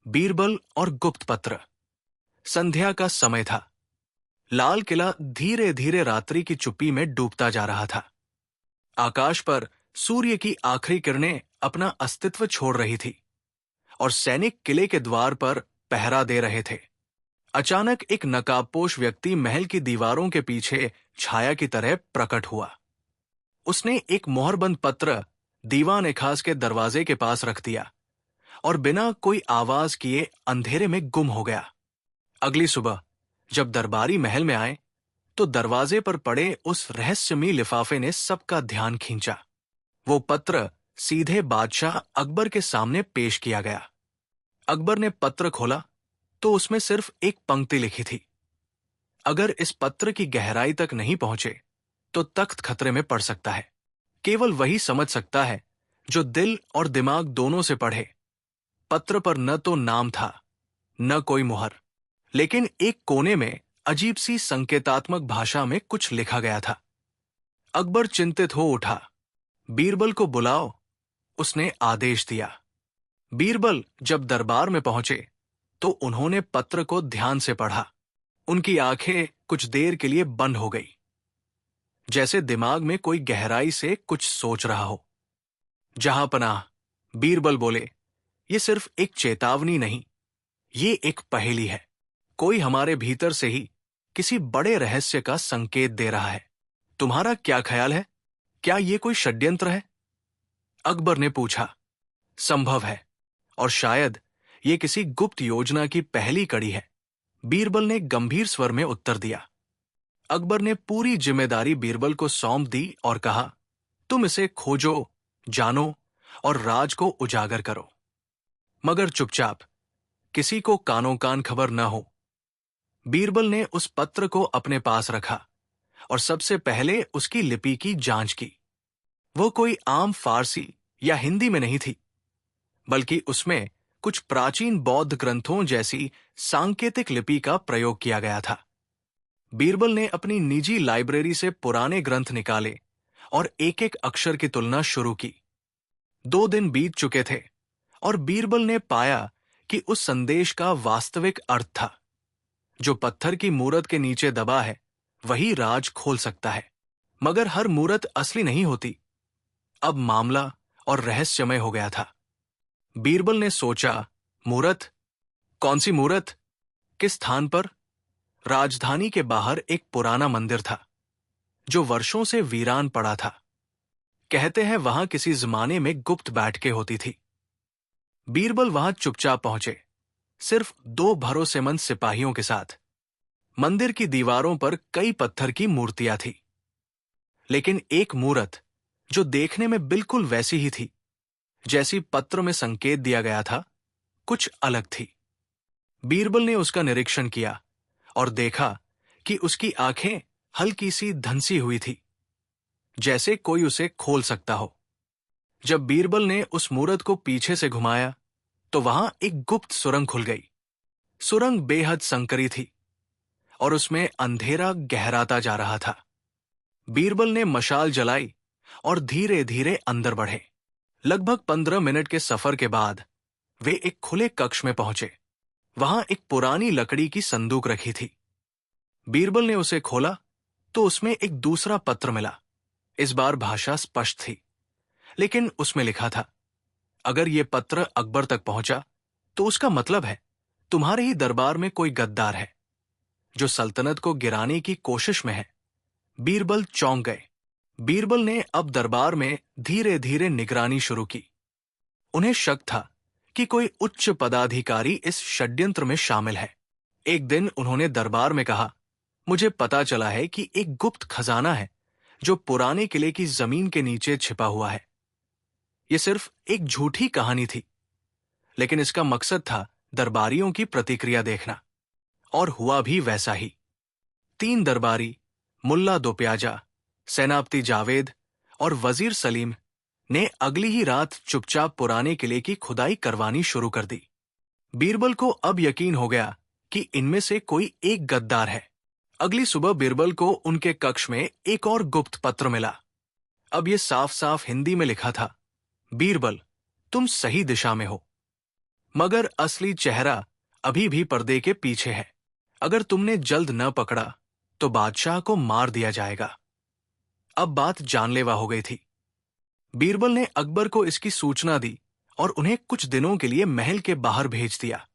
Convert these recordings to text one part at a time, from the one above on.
बीरबल और गुप्त पत्र। संध्या का समय था। लाल किला धीरे धीरे रात्रि की चुप्पी में डूबता जा रहा था। आकाश पर सूर्य की आखिरी किरणें अपना अस्तित्व छोड़ रही थी और सैनिक किले के द्वार पर पहरा दे रहे थे। अचानक एक नकाबपोश व्यक्ति महल की दीवारों के पीछे छाया की तरह प्रकट हुआ। उसने एक मोहरबंद पत्र दीवान ए खास के दरवाजे के पास रख दिया और बिना कोई आवाज किए अंधेरे में गुम हो गया। अगली सुबह जब दरबारी महल में आए तो दरवाजे पर पड़े उस रहस्यमयी लिफाफे ने सबका ध्यान खींचा। वो पत्र सीधे बादशाह अकबर के सामने पेश किया गया। अकबर ने पत्र खोला तो उसमें सिर्फ एक पंक्ति लिखी थी, अगर इस पत्र की गहराई तक नहीं पहुंचे तो तख्त खतरे में पड़ सकता है। केवल वही समझ सकता है जो दिल और दिमाग दोनों से पढ़े। पत्र पर न तो नाम था न कोई मुहर, लेकिन एक कोने में अजीब सी संकेतात्मक भाषा में कुछ लिखा गया था। अकबर चिंतित हो उठा। बीरबल को बुलाओ, उसने आदेश दिया। बीरबल जब दरबार में पहुंचे तो उन्होंने पत्र को ध्यान से पढ़ा। उनकी आंखें कुछ देर के लिए बंद हो गई, जैसे दिमाग में कोई गहराई से कुछ सोच रहा हो। जहांपनाह, बीरबल बोले, ये सिर्फ एक चेतावनी नहीं, ये एक पहेली है। कोई हमारे भीतर से ही किसी बड़े रहस्य का संकेत दे रहा है। तुम्हारा क्या ख्याल है? क्या ये कोई षड्यंत्र है? अकबर ने पूछा। संभव है, और शायद ये किसी गुप्त योजना की पहली कड़ी है, बीरबल ने गंभीर स्वर में उत्तर दिया। अकबर ने पूरी जिम्मेदारी बीरबल को सौंप दी और कहा, तुम इसे खोजो, जानो और राज को उजागर करो, मगर चुपचाप, किसी को कानों कान खबर न हो। बीरबल ने उस पत्र को अपने पास रखा और सबसे पहले उसकी लिपि की जांच की। वो कोई आम फारसी या हिंदी में नहीं थी, बल्कि उसमें कुछ प्राचीन बौद्ध ग्रंथों जैसी सांकेतिक लिपि का प्रयोग किया गया था। बीरबल ने अपनी निजी लाइब्रेरी से पुराने ग्रंथ निकाले और एक एक अक्षर की तुलना शुरू की। 2 दिन बीत चुके थे और बीरबल ने पाया कि उस संदेश का वास्तविक अर्थ था। जो पत्थर की मूरत के नीचे दबा है वही राज खोल सकता है, मगर हर मूरत असली नहीं होती। अब मामला और रहस्यमय हो गया था। बीरबल ने सोचा, मूरत? कौन सी मूरत? किस स्थान पर? राजधानी के बाहर एक पुराना मंदिर था जो वर्षों से वीरान पड़ा था। कहते हैं वहां किसी जमाने में गुप्त बैठकें होती थी। बीरबल वहां चुपचाप पहुंचे, सिर्फ 2 भरोसेमंद सिपाहियों के साथ। मंदिर की दीवारों पर कई पत्थर की मूर्तियां थी, लेकिन एक मूरत जो देखने में बिल्कुल वैसी ही थी जैसी पत्र में संकेत दिया गया था, कुछ अलग थी। बीरबल ने उसका निरीक्षण किया और देखा कि उसकी आंखें हल्की सी धंसी हुई थी, जैसे कोई उसे खोल सकता हो। जब बीरबल ने उस मूरत को पीछे से घुमाया तो वहां एक गुप्त सुरंग खुल गई। सुरंग बेहद संकरी थी और उसमें अंधेरा गहराता जा रहा था। बीरबल ने मशाल जलाई और धीरे धीरे अंदर बढ़े। लगभग 15 मिनट के सफर के बाद वे एक खुले कक्ष में पहुंचे। वहां एक पुरानी लकड़ी की संदूक रखी थी। बीरबल ने उसे खोला तो उसमें एक दूसरा पत्र मिला। इस बार भाषा स्पष्ट थी, लेकिन उसमें लिखा था, अगर यह पत्र अकबर तक पहुंचा तो उसका मतलब है तुम्हारे ही दरबार में कोई गद्दार है जो सल्तनत को गिराने की कोशिश में है। बीरबल चौंक गए। बीरबल ने अब दरबार में धीरे धीरे निगरानी शुरू की। उन्हें शक था कि कोई उच्च पदाधिकारी इस षड्यंत्र में शामिल है। एक दिन उन्होंने दरबार में कहा, मुझे पता चला है कि एक गुप्त खजाना है जो पुराने किले की जमीन के नीचे छिपा हुआ है। यह सिर्फ एक झूठी कहानी थी, लेकिन इसका मकसद था दरबारियों की प्रतिक्रिया देखना, और हुआ भी वैसा ही। 3 दरबारी, मुल्ला दोप्याजा, सेनापति जावेद और वजीर सलीम ने अगली ही रात चुपचाप पुराने किले की खुदाई करवानी शुरू कर दी। बीरबल को अब यकीन हो गया कि इनमें से कोई एक गद्दार है। अगली सुबह बीरबल को उनके कक्ष में एक और गुप्त पत्र मिला। अब यह साफ साफ हिंदी में लिखा था, बीरबल, तुम सही दिशा में हो। मगर असली चेहरा अभी भी पर्दे के पीछे है। अगर तुमने जल्द न पकड़ा तो बादशाह को मार दिया जाएगा। अब बात जानलेवा हो गई थी। बीरबल ने अकबर को इसकी सूचना दी और उन्हें कुछ दिनों के लिए महल के बाहर भेज दिया,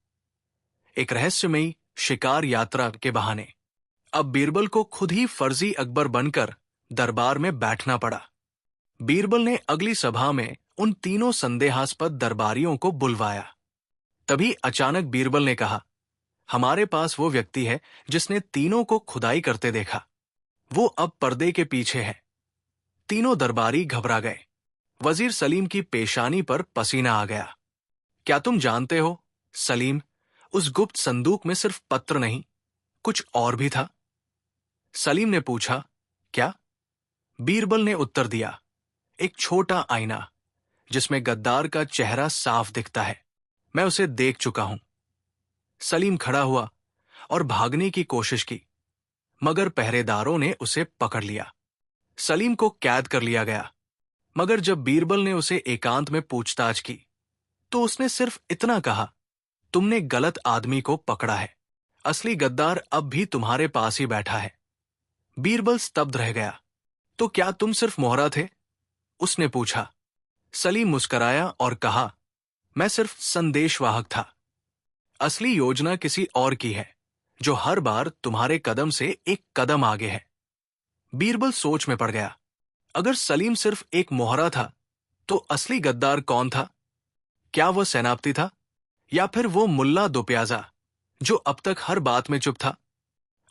एक रहस्यमयी शिकार यात्रा के बहाने। अब बीरबल को खुद ही फर्जी अकबर बनकर दरबार में बैठना पड़ा। बीरबल ने अगली सभा में उन तीनों संदेहास्पद दरबारियों को बुलवाया। तभी अचानक बीरबल ने कहा, हमारे पास वो व्यक्ति है जिसने तीनों को खुदाई करते देखा। वो अब पर्दे के पीछे है। तीनों दरबारी घबरा गए। वजीर सलीम की पेशानी पर पसीना आ गया। क्या तुम जानते हो सलीम, उस गुप्त संदूक में सिर्फ पत्र नहीं, कुछ और भी था? सलीम ने पूछा, क्या? बीरबल ने उत्तर दिया, एक छोटा आईना जिसमें गद्दार का चेहरा साफ दिखता है। मैं उसे देख चुका हूं। सलीम खड़ा हुआ और भागने की कोशिश की, मगर पहरेदारों ने उसे पकड़ लिया। सलीम को कैद कर लिया गया, मगर जब बीरबल ने उसे एकांत में पूछताछ की तो उसने सिर्फ इतना कहा, तुमने गलत आदमी को पकड़ा है। असली गद्दार अब भी तुम्हारे पास ही बैठा है। बीरबल स्तब्ध रह गया। तो क्या तुम सिर्फ मोहरा थे? उसने पूछा। सलीम मुस्कराया और कहा, मैं सिर्फ संदेशवाहक था। असली योजना किसी और की है, जो हर बार तुम्हारे कदम से एक कदम आगे है। बीरबल सोच में पड़ गया। अगर सलीम सिर्फ एक मोहरा था तो असली गद्दार कौन था? क्या वह सेनापति था, या फिर वो मुल्ला दोप्याजा जो अब तक हर बात में चुप था?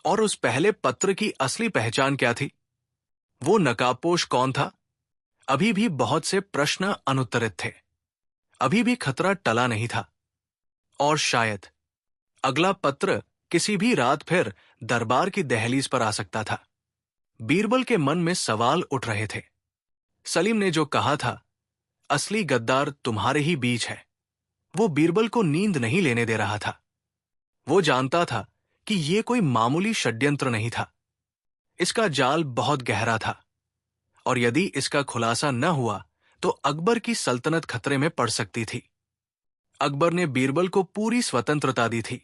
और उस पहले पत्र की असली पहचान क्या थी? वो नकाबपोश कौन था? अभी भी बहुत से प्रश्न अनुत्तरित थे। अभी भी खतरा टला नहीं था। और शायद अगला पत्र किसी भी रात फिर दरबार की दहलीज पर आ सकता था। बीरबल के मन में सवाल उठ रहे थे। सलीम ने जो कहा था, असली गद्दार तुम्हारे ही बीच है, वो बीरबल को नींद नहीं लेने दे रहा था। वो जानता था कि ये कोई मामूली षड्यंत्र नहीं था। इसका जाल बहुत गहरा था, और यदि इसका खुलासा न हुआ तो अकबर की सल्तनत खतरे में पड़ सकती थी। अकबर ने बीरबल को पूरी स्वतंत्रता दी थी,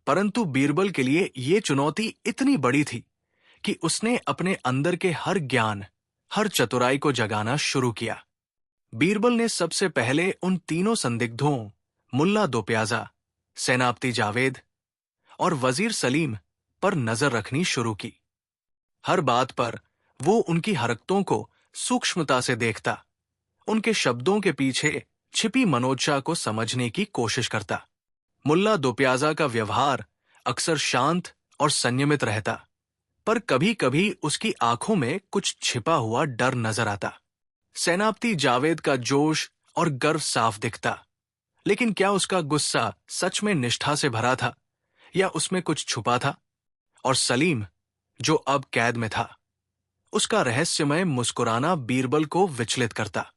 परंतु बीरबल के लिए यह चुनौती इतनी बड़ी थी कि उसने अपने अंदर के हर ज्ञान, हर चतुराई को जगाना शुरू किया। बीरबल ने सबसे पहले उन तीनों संदिग्धों, मुल्ला दोप्याजा, सेनापति जावेद और वजीर सलीम पर नजर रखनी शुरू की। हर बात पर वो उनकी हरकतों को सूक्ष्मता से देखता, उनके शब्दों के पीछे छिपी मनोदशा को समझने की कोशिश करता। मुल्ला दोप्याजा का व्यवहार अक्सर शांत और संयमित रहता, पर कभी कभी उसकी आंखों में कुछ छिपा हुआ डर नजर आता। सेनापति जावेद का जोश और गर्व साफ दिखता, लेकिन क्या उसका गुस्सा सच में निष्ठा से भरा था या उसमें कुछ छुपा था? और सलीम, जो अब कैद में था, उसका रहस्यमय मुस्कुराना बीरबल को विचलित करता।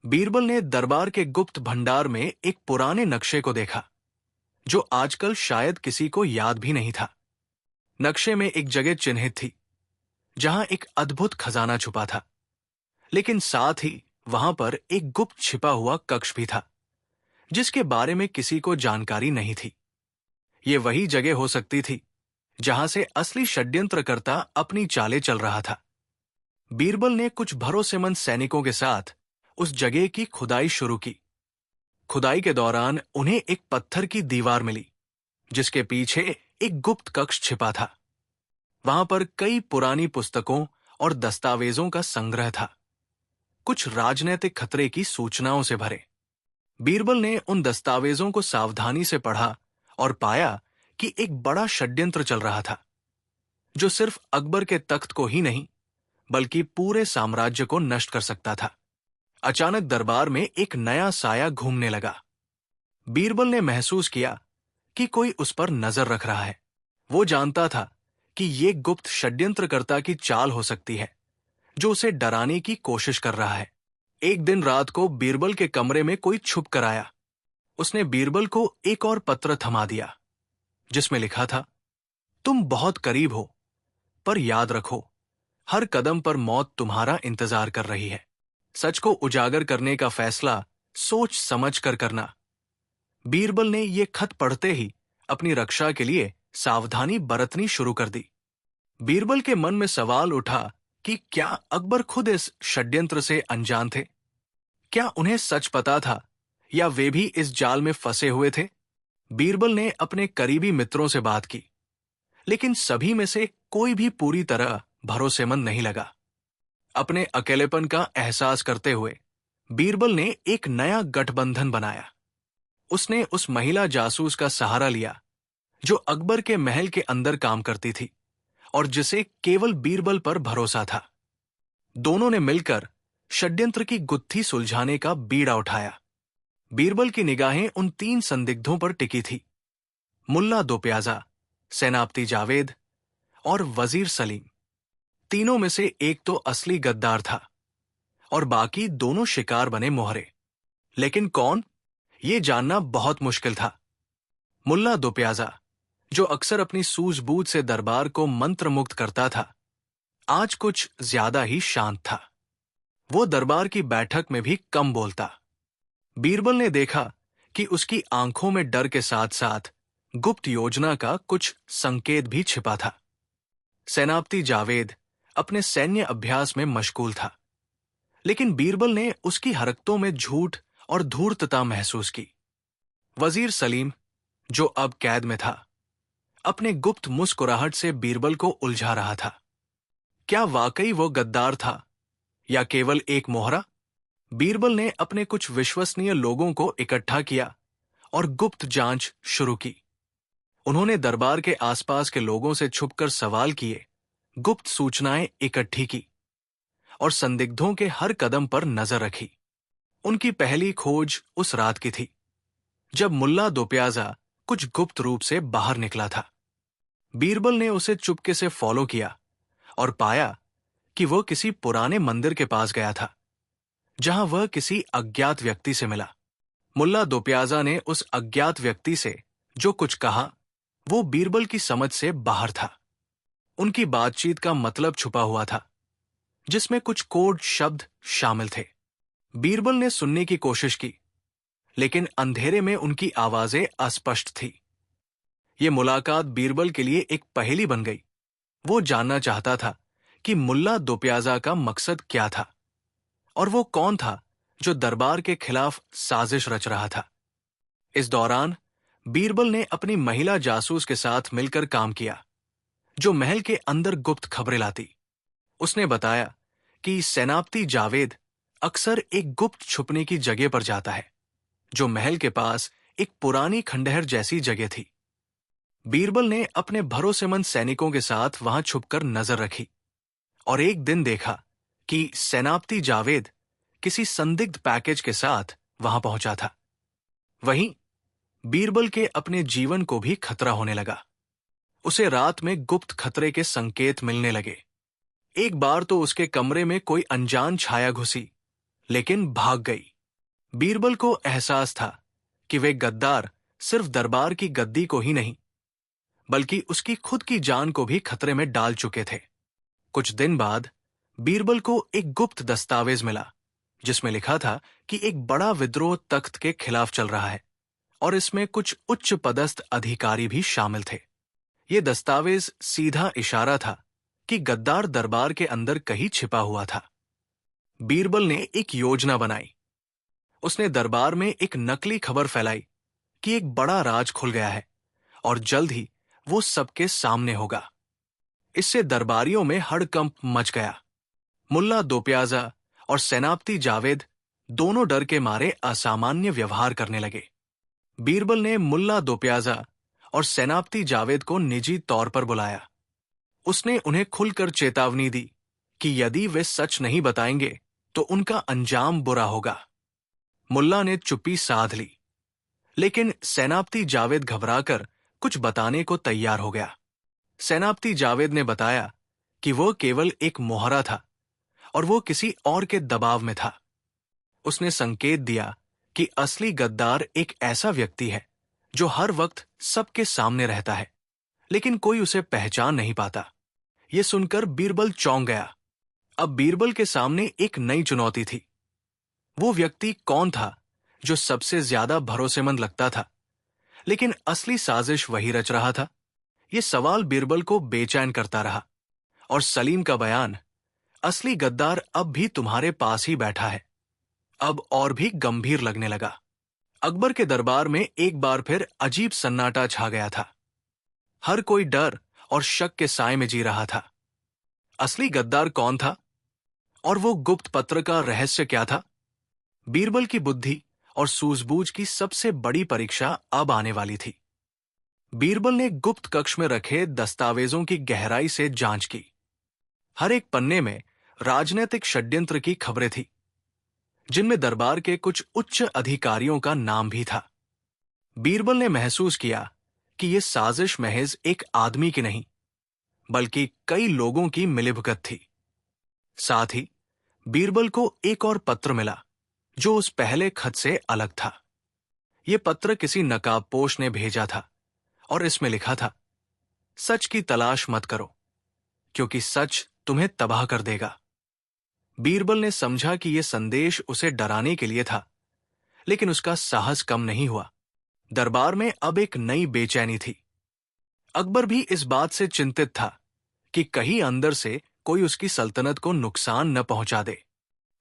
बीरबल ने दरबार के गुप्त भंडार में एक पुराने नक्शे को देखा, जो आजकल शायद किसी को याद भी नहीं था। नक्शे में एक जगह चिन्हित थी जहां एक अद्भुत खजाना छुपा था, लेकिन साथ ही वहां पर एक गुप्त छिपा हुआ कक्ष भी था, जिसके बारे में किसी को जानकारी नहीं थी। ये वही जगह हो सकती थी जहां से असली षड्यंत्रकर्ता अपनी चालें चल रहा था। बीरबल ने कुछ भरोसेमंद सैनिकों के साथ उस जगह की खुदाई शुरू की। खुदाई के दौरान उन्हें एक पत्थर की दीवार मिली, जिसके पीछे एक गुप्त कक्ष छिपा था। वहां पर कई पुरानी पुस्तकों और दस्तावेजों का संग्रह था, कुछ राजनैतिक खतरे की सूचनाओं से भरे। बीरबल ने उन दस्तावेजों को सावधानी से पढ़ा और पाया कि एक बड़ा षड्यंत्र चल रहा था, जो सिर्फ अकबर के तख्त को ही नहीं बल्कि पूरे साम्राज्य को नष्ट कर सकता था। अचानक दरबार में एक नया साया घूमने लगा। बीरबल ने महसूस किया कि कोई उस पर नजर रख रहा है। वो जानता था कि ये गुप्त षड्यंत्रकर्ता की चाल हो सकती है, जो उसे डराने की कोशिश कर रहा है। एक दिन रात को बीरबल के कमरे में कोई छुप कर आया। उसने बीरबल को एक और पत्र थमा दिया, जिसमें लिखा था, तुम बहुत करीब हो, पर याद रखो, हर कदम पर मौत तुम्हारा इंतजार कर रही है। सच को उजागर करने का फैसला सोच समझ कर करना। बीरबल ने ये खत पढ़ते ही अपनी रक्षा के लिए सावधानी बरतनी शुरू कर दी। बीरबल के मन में सवाल उठा कि क्या अकबर खुद इस षड्यंत्र से अनजान थे? क्या उन्हें सच पता था या वे भी इस जाल में फंसे हुए थे? बीरबल ने अपने करीबी मित्रों से बात की, लेकिन सभी में से कोई भी पूरी तरह भरोसेमंद नहीं लगा। अपने अकेलेपन का एहसास करते हुए बीरबल ने एक नया गठबंधन बनाया। उसने उस महिला जासूस का सहारा लिया जो अकबर के महल के अंदर काम करती थी और जिसे केवल बीरबल पर भरोसा था। दोनों ने मिलकर षड्यंत्र की गुत्थी सुलझाने का बीड़ा उठाया। बीरबल की निगाहें उन 3 संदिग्धों पर टिकी थी, मुल्ला दो प्याजा, सेनापति जावेद और वजीर सलीम। तीनों में से एक तो असली गद्दार था और बाकी दोनों शिकार बने मोहरे। लेकिन कौन, ये जानना बहुत मुश्किल था। मुल्ला दो प्याजा, जो अक्सर अपनी सूझबूझ से दरबार को मंत्रमुग्ध करता था, आज कुछ ज्यादा ही शांत था। वो दरबार की बैठक में भी कम बोलता। बीरबल ने देखा कि उसकी आंखों में डर के साथ साथ गुप्त योजना का कुछ संकेत भी छिपा था। सेनापति जावेद अपने सैन्य अभ्यास में मशगूल था, लेकिन बीरबल ने उसकी हरकतों में झूठ और धूर्तता महसूस की। वजीर सलीम, जो अब कैद में था, अपने गुप्त मुस्कुराहट से बीरबल को उलझा रहा था। क्या वाकई वो गद्दार था या केवल एक मोहरा? बीरबल ने अपने कुछ विश्वसनीय लोगों को इकट्ठा किया और गुप्त जांच शुरू की। उन्होंने दरबार के आसपास के लोगों से छुपकर सवाल किए, गुप्त सूचनाएं इकट्ठी की और संदिग्धों के हर कदम पर नजर रखी। उनकी पहली खोज उस रात की थी जब मुल्ला दोप्याजा कुछ गुप्त रूप से बाहर निकला था। बीरबल ने उसे चुपके से फॉलो किया और पाया कि वह किसी पुराने मंदिर के पास गया था, जहां वह किसी अज्ञात व्यक्ति से मिला। मुल्ला दोप्याजा ने उस अज्ञात व्यक्ति से जो कुछ कहा, वो बीरबल की समझ से बाहर था। उनकी बातचीत का मतलब छुपा हुआ था, जिसमें कुछ कोड शब्द शामिल थे। बीरबल ने सुनने की कोशिश की, लेकिन अंधेरे में उनकी आवाजें अस्पष्ट थी। ये मुलाकात बीरबल के लिए एक पहेली बन गई। वो जानना चाहता था कि मुल्ला दोप्याजा का मकसद क्या था और वो कौन था जो दरबार के खिलाफ साजिश रच रहा था। इस दौरान बीरबल ने अपनी महिला जासूस के साथ मिलकर काम किया, जो महल के अंदर गुप्त खबरें लाती। उसने बताया कि सेनापति जावेद अक्सर एक गुप्त छुपने की जगह पर जाता है, जो महल के पास एक पुरानी खंडहर जैसी जगह थी। बीरबल ने अपने भरोसेमंद सैनिकों के साथ वहां छुपकर नजर रखी और एक दिन देखा कि सेनापति जावेद किसी संदिग्ध पैकेज के साथ वहां पहुंचा था। वहीं बीरबल के अपने जीवन को भी खतरा होने लगा। उसे रात में गुप्त खतरे के संकेत मिलने लगे। एक बार तो उसके कमरे में कोई अनजान छाया घुसी, लेकिन भाग गई। बीरबल को एहसास था कि वे गद्दार सिर्फ दरबार की गद्दी को ही नहीं, बल्कि उसकी खुद की जान को भी खतरे में डाल चुके थे। कुछ दिन बाद बीरबल को एक गुप्त दस्तावेज मिला, जिसमें लिखा था कि एक बड़ा विद्रोह तख्त के खिलाफ चल रहा है और इसमें कुछ उच्च पदस्थ अधिकारी भी शामिल थे। ये दस्तावेज सीधा इशारा था कि गद्दार दरबार के अंदर कहीं छिपा हुआ था। बीरबल ने एक योजना बनाई। उसने दरबार में एक नकली खबर फैलाई कि एक बड़ा राज खुल गया है और जल्द ही वो सबके सामने होगा। इससे दरबारियों में हड़कंप मच गया। मुल्ला दोप्याजा और सेनापति जावेद दोनों डर के मारे असामान्य व्यवहार करने लगे। बीरबल ने मुल्ला दोप्याजा और सेनापति जावेद को निजी तौर पर बुलाया। उसने उन्हें खुलकर चेतावनी दी कि यदि वे सच नहीं बताएंगे तो उनका अंजाम बुरा होगा। मुल्ला ने चुप्पी साध ली, लेकिन सेनापति जावेद घबराकर कुछ बताने को तैयार हो गया। सेनापति जावेद ने बताया कि वह केवल एक मोहरा था और वो किसी और के दबाव में था। उसने संकेत दिया कि असली गद्दार एक ऐसा व्यक्ति है जो हर वक्त सबके सामने रहता है, लेकिन कोई उसे पहचान नहीं पाता। यह सुनकर बीरबल चौंक गया। अब बीरबल के सामने एक नई चुनौती थी। वो व्यक्ति कौन था जो सबसे ज्यादा भरोसेमंद लगता था लेकिन असली साजिश वही रच रहा था। ये सवाल बीरबल को बेचैन करता रहा। और सलीम का बयान, असली गद्दार अब भी तुम्हारे पास ही बैठा है, अब और भी गंभीर लगने लगा। अकबर के दरबार में एक बार फिर अजीब सन्नाटा छा गया था। हर कोई डर और शक के साए में जी रहा था। असली गद्दार कौन था और वो गुप्त पत्र का रहस्य क्या था? बीरबल की बुद्धि और सूझबूझ की सबसे बड़ी परीक्षा अब आने वाली थी। बीरबल ने गुप्त कक्ष में रखे दस्तावेजों की गहराई से जांच की। हर एक पन्ने में राजनीतिक षड्यंत्र की खबरें थी, जिनमें दरबार के कुछ उच्च अधिकारियों का नाम भी था। बीरबल ने महसूस किया कि यह साजिश महज एक आदमी की नहीं, बल्कि कई लोगों की मिलीभगत थी। साथ ही बीरबल को एक और पत्र मिला, जो उस पहले खत से अलग था। यह पत्र किसी नकाबपोश ने भेजा था और इसमें लिखा था, सच की तलाश मत करो, क्योंकि सच तुम्हें तबाह कर देगा। बीरबल ने समझा कि यह संदेश उसे डराने के लिए था, लेकिन उसका साहस कम नहीं हुआ। दरबार में अब एक नई बेचैनी थी। अकबर भी इस बात से चिंतित था कि कहीं अंदर से कोई उसकी सल्तनत को नुकसान न पहुंचा दे।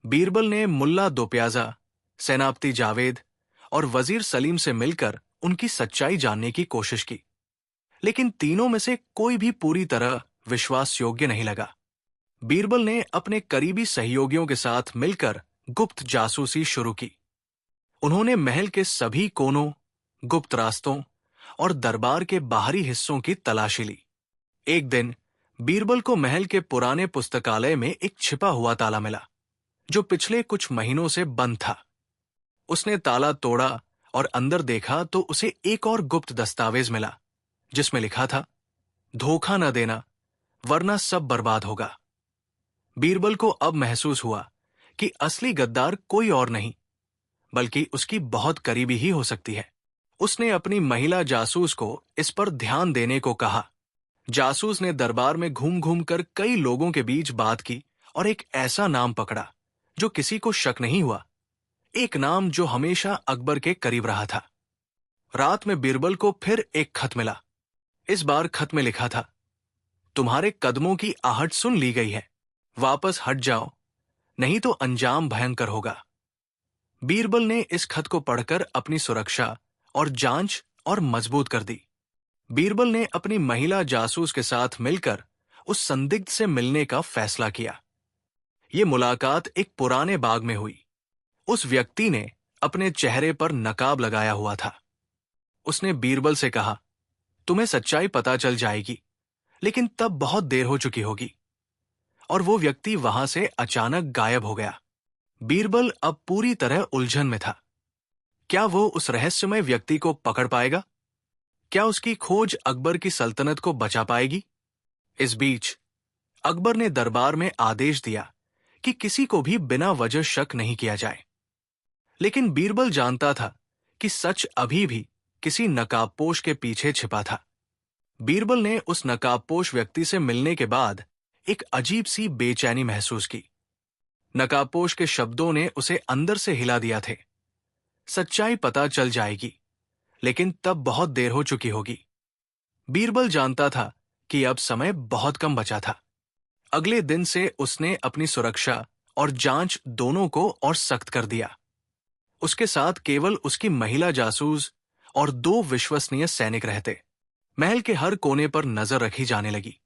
बीरबल ने मुल्ला दोप्याजा, सेनापति जावेद और वजीर सलीम से मिलकर उनकी सच्चाई जानने की कोशिश की, लेकिन तीनों में से कोई भी पूरी तरह विश्वास योग्य नहीं लगा। बीरबल ने अपने करीबी सहयोगियों के साथ मिलकर गुप्त जासूसी शुरू की। उन्होंने महल के सभी कोनों, गुप्त रास्तों और दरबार के बाहरी हिस्सों की तलाशी ली। एक दिन बीरबल को महल के पुराने पुस्तकालय में एक छिपा हुआ ताला मिला, जो पिछले कुछ महीनों से बंद था। उसने ताला तोड़ा और अंदर देखा तो उसे एक और गुप्त दस्तावेज मिला, जिसमें लिखा था, धोखा न देना, वरना सब बर्बाद होगा। बीरबल को अब महसूस हुआ कि असली गद्दार कोई और नहीं, बल्कि उसकी बहुत करीबी ही हो सकती है। उसने अपनी महिला जासूस को इस पर ध्यान देने को कहा। जासूस ने दरबार में घूम घूम कर कई लोगों के बीच बात की और एक ऐसा नाम पकड़ा जो किसी को शक नहीं हुआ, एक नाम जो हमेशा अकबर के करीब रहा था। रात में बीरबल को फिर एक खत मिला। इस बार खत में लिखा था, तुम्हारे कदमों की आहट सुन ली गई है, वापस हट जाओ, नहीं तो अंजाम भयंकर होगा। बीरबल ने इस खत को पढ़कर अपनी सुरक्षा और जांच और मजबूत कर दी। बीरबल ने अपनी महिला जासूस के साथ मिलकर उस संदिग्ध से मिलने का फैसला किया। यह मुलाकात एक पुराने बाग में हुई। उस व्यक्ति ने अपने चेहरे पर नकाब लगाया हुआ था। उसने बीरबल से कहा, तुम्हें सच्चाई पता चल जाएगी, लेकिन तब बहुत देर हो चुकी होगी। और वो व्यक्ति वहां से अचानक गायब हो गया। बीरबल अब पूरी तरह उलझन में था। क्या वो उस रहस्यमय व्यक्ति को पकड़ पाएगा? क्या उसकी खोज अकबर की सल्तनत को बचा पाएगी? इस बीच अकबर ने दरबार में आदेश दिया कि किसी को भी बिना वजह शक नहीं किया जाए। लेकिन बीरबल जानता था कि सच अभी भी किसी नकाबपोश के पीछे छिपा था। बीरबल ने उस नकाबपोश व्यक्ति से मिलने के बाद एक अजीब सी बेचैनी महसूस की। नकाबपोश के शब्दों ने उसे अंदर से हिला दिया थे। सच्चाई पता चल जाएगी, लेकिन तब बहुत देर हो चुकी होगी। बीरबल जानता था कि अब समय बहुत कम बचा था। अगले दिन से उसने अपनी सुरक्षा और जांच दोनों को और सख्त कर दिया। उसके साथ केवल उसकी महिला जासूस और 2 विश्वसनीय सैनिक रहते। महल के हर कोने पर नजर रखी जाने लगी,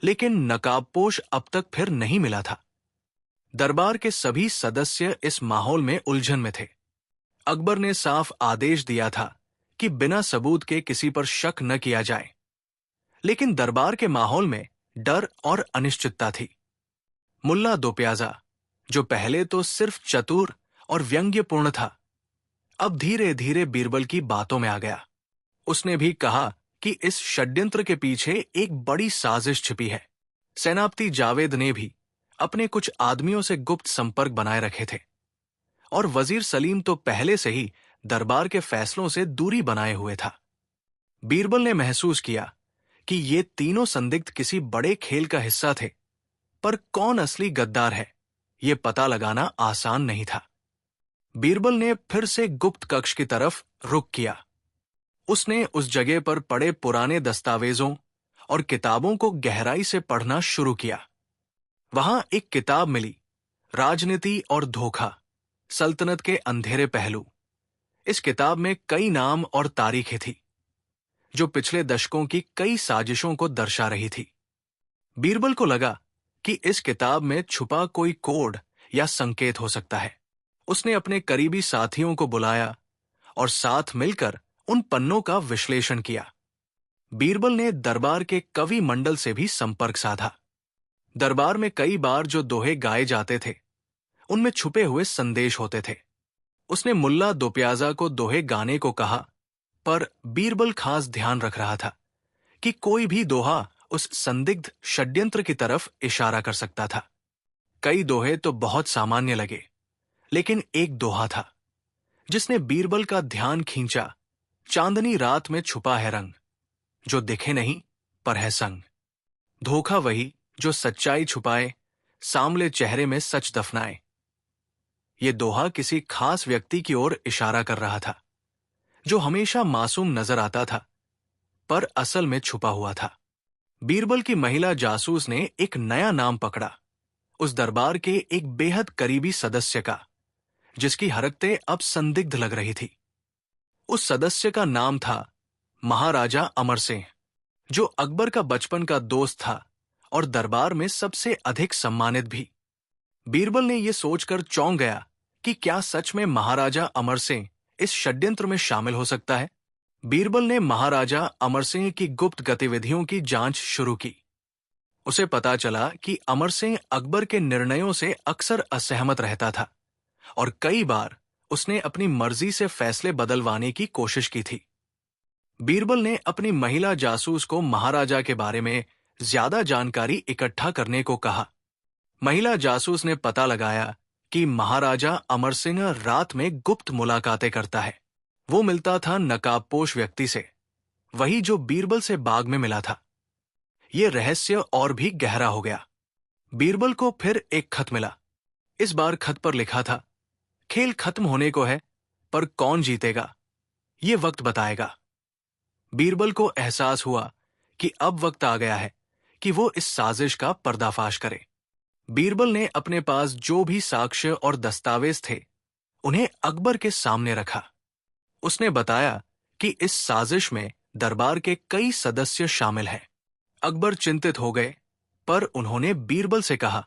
लेकिन नकाबपोश अब तक फिर नहीं मिला था। दरबार के सभी सदस्य इस माहौल में उलझन में थे। अकबर ने साफ आदेश दिया था कि बिना सबूत के किसी पर शक न किया जाए, लेकिन दरबार के माहौल में डर और अनिश्चितता थी। मुल्ला दोप्याजा, जो पहले तो सिर्फ चतुर और व्यंग्यपूर्ण था, अब धीरे धीरे बीरबल की बातों में आ गया। उसने भी कहा कि इस षड्यंत्र के पीछे एक बड़ी साजिश छिपी है। सेनापति जावेद ने भी अपने कुछ आदमियों से गुप्त संपर्क बनाए रखे थे, और वजीर सलीम तो पहले से ही दरबार के फैसलों से दूरी बनाए हुए था। बीरबल ने महसूस किया कि ये तीनों संदिग्ध किसी बड़े खेल का हिस्सा थे, पर कौन असली गद्दार है, ये पता लगाना आसान नहीं था। बीरबल ने फिर से गुप्त कक्ष की तरफ रुख किया। उसने उस जगह पर पड़े पुराने दस्तावेजों और किताबों को गहराई से पढ़ना शुरू किया। वहां एक किताब मिली, राजनीति और धोखा, सल्तनत के अंधेरे पहलू। इस किताब में कई नाम और तारीखें थी जो पिछले दशकों की कई साजिशों को दर्शा रही थी। बीरबल को लगा कि इस किताब में छुपा कोई कोड या संकेत हो सकता है। उसने अपने करीबी साथियों को बुलाया और साथ मिलकर उन पन्नों का विश्लेषण किया। बीरबल ने दरबार के कवि मंडल से भी संपर्क साधा। दरबार में कई बार जो दोहे गाए जाते थे, उनमें छुपे हुए संदेश होते थे। उसने मुल्ला दोप्याजा को दोहे गाने को कहा, पर बीरबल खास ध्यान रख रहा था कि कोई भी दोहा उस संदिग्ध षड्यंत्र की तरफ इशारा कर सकता था। कई दोहे तो बहुत सामान्य लगे, लेकिन एक दोहा था जिसने बीरबल का ध्यान खींचा। चांदनी रात में छुपा है रंग, जो दिखे नहीं पर है संग। धोखा वही जो सच्चाई छुपाए, सामले चेहरे में सच दफनाए। ये दोहा किसी खास व्यक्ति की ओर इशारा कर रहा था, जो हमेशा मासूम नजर आता था पर असल में छुपा हुआ था। बीरबल की महिला जासूस ने एक नया नाम पकड़ा, उस दरबार के एक बेहद करीबी सदस्य का, जिसकी हरकतें अब संदिग्ध लग रही थी। उस सदस्य का नाम था महाराजा अमर सिंह, जो अकबर का बचपन का दोस्त था और दरबार में सबसे अधिक सम्मानित भी। बीरबल ने यह सोचकर चौंक गया कि क्या सच में महाराजा अमर सिंह इस षड्यंत्र में शामिल हो सकता है। बीरबल ने महाराजा अमर सिंह की गुप्त गतिविधियों की जांच शुरू की। उसे पता चला कि अमर सिंह अकबर के निर्णयों से अक्सर असहमत रहता था और कई बार उसने अपनी मर्जी से फैसले बदलवाने की कोशिश की थी। बीरबल ने अपनी महिला जासूस को महाराजा के बारे में ज्यादा जानकारी इकट्ठा करने को कहा। महिला जासूस ने पता लगाया कि महाराजा अमर सिंह रात में गुप्त मुलाकातें करता है। वो मिलता था नकाबपोश व्यक्ति से, वही जो बीरबल से बाग में मिला था। ये रहस्य और भी गहरा हो गया। बीरबल को फिर एक खत मिला। इस बार खत पर लिखा था, खेल खत्म होने को है, पर कौन जीतेगा ये वक्त बताएगा। बीरबल को एहसास हुआ कि अब वक्त आ गया है कि वो इस साजिश का पर्दाफाश करे। बीरबल ने अपने पास जो भी साक्ष्य और दस्तावेज थे, उन्हें अकबर के सामने रखा। उसने बताया कि इस साजिश में दरबार के कई सदस्य शामिल हैं। अकबर चिंतित हो गए, पर उन्होंने बीरबल से कहा,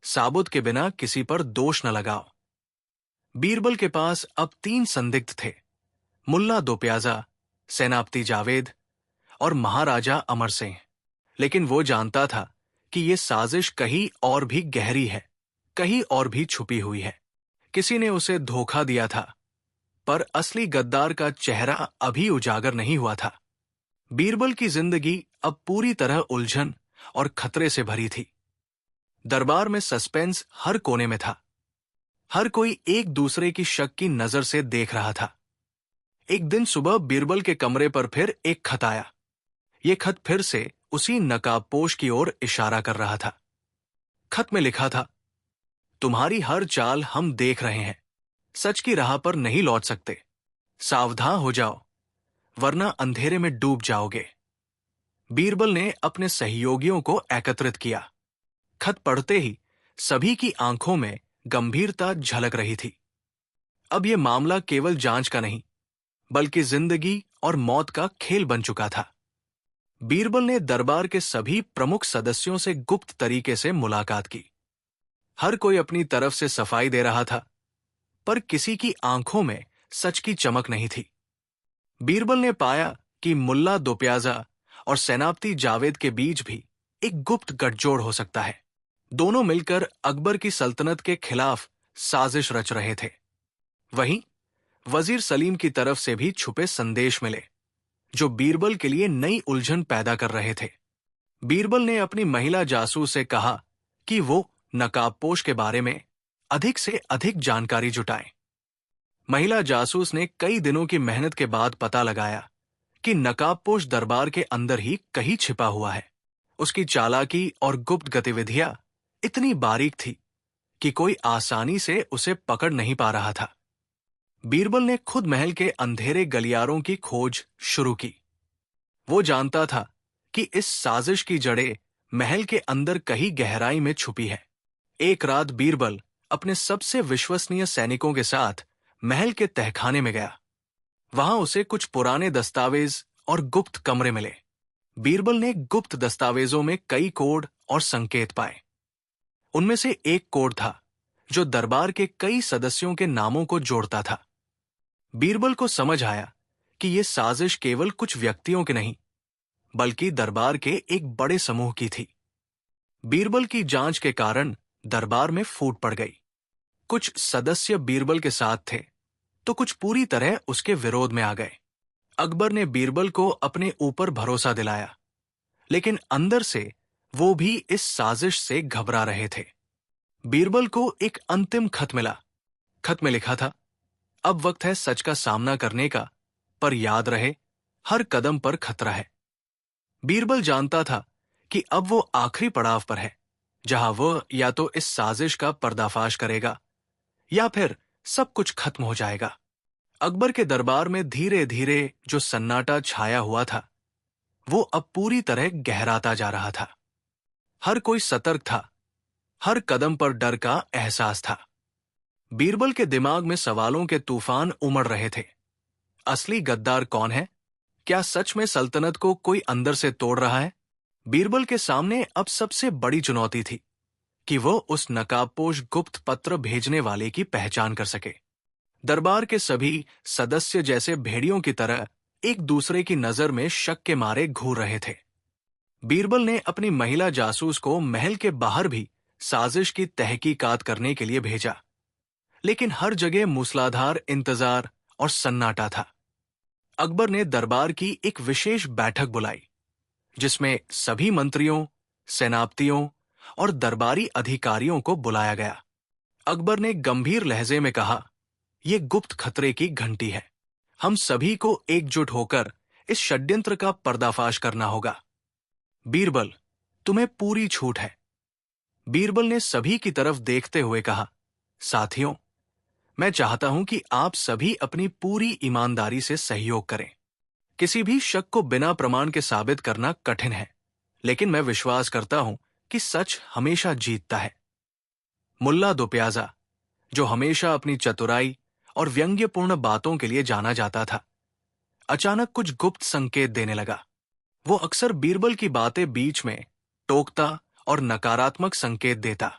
साबुत के बिना किसी पर दोष न लगाओ। बीरबल के पास अब 3 संदिग्ध थे, मुल्ला दोप्याजा, सेनापति जावेद और महाराजा अमर सिंह। लेकिन वो जानता था कि ये साजिश कहीं और भी गहरी है, कहीं और भी छुपी हुई है। किसी ने उसे धोखा दिया था, पर असली गद्दार का चेहरा अभी उजागर नहीं हुआ था। बीरबल की जिंदगी अब पूरी तरह उलझन और खतरे से भरी थी। दरबार में सस्पेंस हर कोने में था। हर कोई एक दूसरे की शक की नजर से देख रहा था। एक दिन सुबह बीरबल के कमरे पर फिर एक खत आया। यह खत फिर से उसी नकाबपोश की ओर इशारा कर रहा था। खत में लिखा था, तुम्हारी हर चाल हम देख रहे हैं, सच की राह पर नहीं लौट सकते। सावधान हो जाओ, वरना अंधेरे में डूब जाओगे। बीरबल ने अपने सहयोगियों को एकत्रित किया। खत पढ़ते ही सभी की आंखों में गंभीरता झलक रही थी। अब यह मामला केवल जांच का नहीं, बल्कि जिंदगी और मौत का खेल बन चुका था। बीरबल ने दरबार के सभी प्रमुख सदस्यों से गुप्त तरीके से मुलाकात की। हर कोई अपनी तरफ से सफाई दे रहा था, पर किसी की आंखों में सच की चमक नहीं थी। बीरबल ने पाया कि मुल्ला दोप्याजा और सेनापति जावेद के बीच भी एक गुप्त गठजोड़ हो सकता है। दोनों मिलकर अकबर की सल्तनत के खिलाफ साजिश रच रहे थे। वहीं वजीर सलीम की तरफ से भी छुपे संदेश मिले, जो बीरबल के लिए नई उलझन पैदा कर रहे थे। बीरबल ने अपनी महिला जासूस से कहा कि वो नकाबपोश के बारे में अधिक से अधिक जानकारी जुटाए। महिला जासूस ने कई दिनों की मेहनत के बाद पता लगाया कि नकाबपोश दरबार के अंदर ही कहीं छिपा हुआ है। उसकी चालाकी और गुप्त गतिविधियां इतनी बारीक थी कि कोई आसानी से उसे पकड़ नहीं पा रहा था। बीरबल ने खुद महल के अंधेरे गलियारों की खोज शुरू की। वो जानता था कि इस साजिश की जड़ें महल के अंदर कहीं गहराई में छुपी है। एक रात बीरबल अपने सबसे विश्वसनीय सैनिकों के साथ महल के तहखाने में गया। वहां उसे कुछ पुराने दस्तावेज और गुप्त कमरे मिले। बीरबल ने गुप्त दस्तावेजों में कई कोड और संकेत पाए। उनमें से एक कोड था जो दरबार के कई सदस्यों के नामों को जोड़ता था। बीरबल को समझ आया कि यह साजिश केवल कुछ व्यक्तियों की नहीं, बल्कि दरबार के एक बड़े समूह की थी। बीरबल की जांच के कारण दरबार में फूट पड़ गई। कुछ सदस्य बीरबल के साथ थे, तो कुछ पूरी तरह उसके विरोध में आ गए। अकबर ने बीरबल को अपने ऊपर भरोसा दिलाया, लेकिन अंदर से वो भी इस साजिश से घबरा रहे थे। बीरबल को एक अंतिम खत मिला। खत में लिखा था, अब वक्त है सच का सामना करने का, पर याद रहे हर कदम पर खतरा है। बीरबल जानता था कि अब वो आखिरी पड़ाव पर है, जहां वह या तो इस साजिश का पर्दाफाश करेगा या फिर सब कुछ खत्म हो जाएगा। अकबर के दरबार में धीरे धीरे जो सन्नाटा छाया हुआ था, वो अब पूरी तरह गहराता जा रहा था। हर कोई सतर्क था, हर कदम पर डर का एहसास था। बीरबल के दिमाग में सवालों के तूफान उमड़ रहे थे। असली गद्दार कौन है? क्या सच में सल्तनत को कोई अंदर से तोड़ रहा है? बीरबल के सामने अब सबसे बड़ी चुनौती थी कि वो उस नकाबपोश गुप्त पत्र भेजने वाले की पहचान कर सके। दरबार के सभी सदस्य जैसे भेड़ियों की तरह एक दूसरे की नजर में शक के मारे घूर रहे थे। बीरबल ने अपनी महिला जासूस को महल के बाहर भी साजिश की तहकीकात करने के लिए भेजा, लेकिन हर जगह मूसलाधार इंतजार और सन्नाटा था। अकबर ने दरबार की एक विशेष बैठक बुलाई, जिसमें सभी मंत्रियों, सेनापतियों और दरबारी अधिकारियों को बुलाया गया। अकबर ने गंभीर लहजे में कहा, यह गुप्त खतरे की घंटी है। हम सभी को एकजुट होकर इस षड्यंत्र का पर्दाफाश करना होगा। बीरबल, तुम्हें पूरी छूट है। बीरबल ने सभी की तरफ देखते हुए कहा, साथियों, मैं चाहता हूं कि आप सभी अपनी पूरी ईमानदारी से सहयोग करें। किसी भी शक को बिना प्रमाण के साबित करना कठिन है, लेकिन मैं विश्वास करता हूं कि सच हमेशा जीतता है। मुल्ला दो प्याजा, जो हमेशा अपनी चतुराई और व्यंग्यपूर्ण बातों के लिए जाना जाता था, अचानक कुछ गुप्त संकेत देने लगा। वो अक्सर बीरबल की बातें बीच में टोकता और नकारात्मक संकेत देता।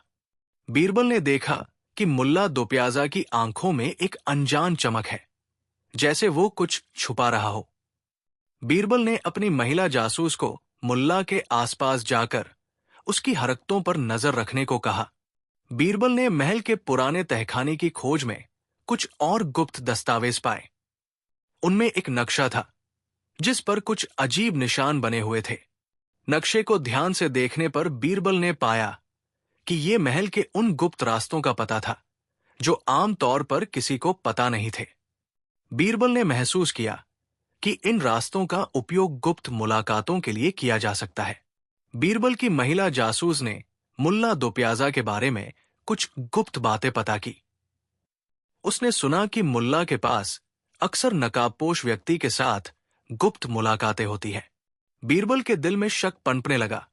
बीरबल ने देखा कि मुल्ला दो प्याजा की आंखों में एक अनजान चमक है, जैसे वो कुछ छुपा रहा हो। बीरबल ने अपनी महिला जासूस को मुल्ला के आसपास जाकर उसकी हरकतों पर नजर रखने को कहा। बीरबल ने महल के पुराने तहखाने की खोज में कुछ और गुप्त दस्तावेज पाए। उनमें एक नक्शा था, जिस पर कुछ अजीब निशान बने हुए थे। नक्शे को ध्यान से देखने पर बीरबल ने पाया कि ये महल के उन गुप्त रास्तों का पता था जो आम तौर पर किसी को पता नहीं थे। बीरबल ने महसूस किया कि इन रास्तों का उपयोग गुप्त मुलाकातों के लिए किया जा सकता है। बीरबल की महिला जासूस ने मुल्ला दो प्याजा के बारे में कुछ गुप्त बातें पता की। उसने सुना कि मुल्ला के पास अक्सर नकाबपोश व्यक्ति के साथ गुप्त मुलाकातें होती हैं। बीरबल के दिल में शक पनपने लगा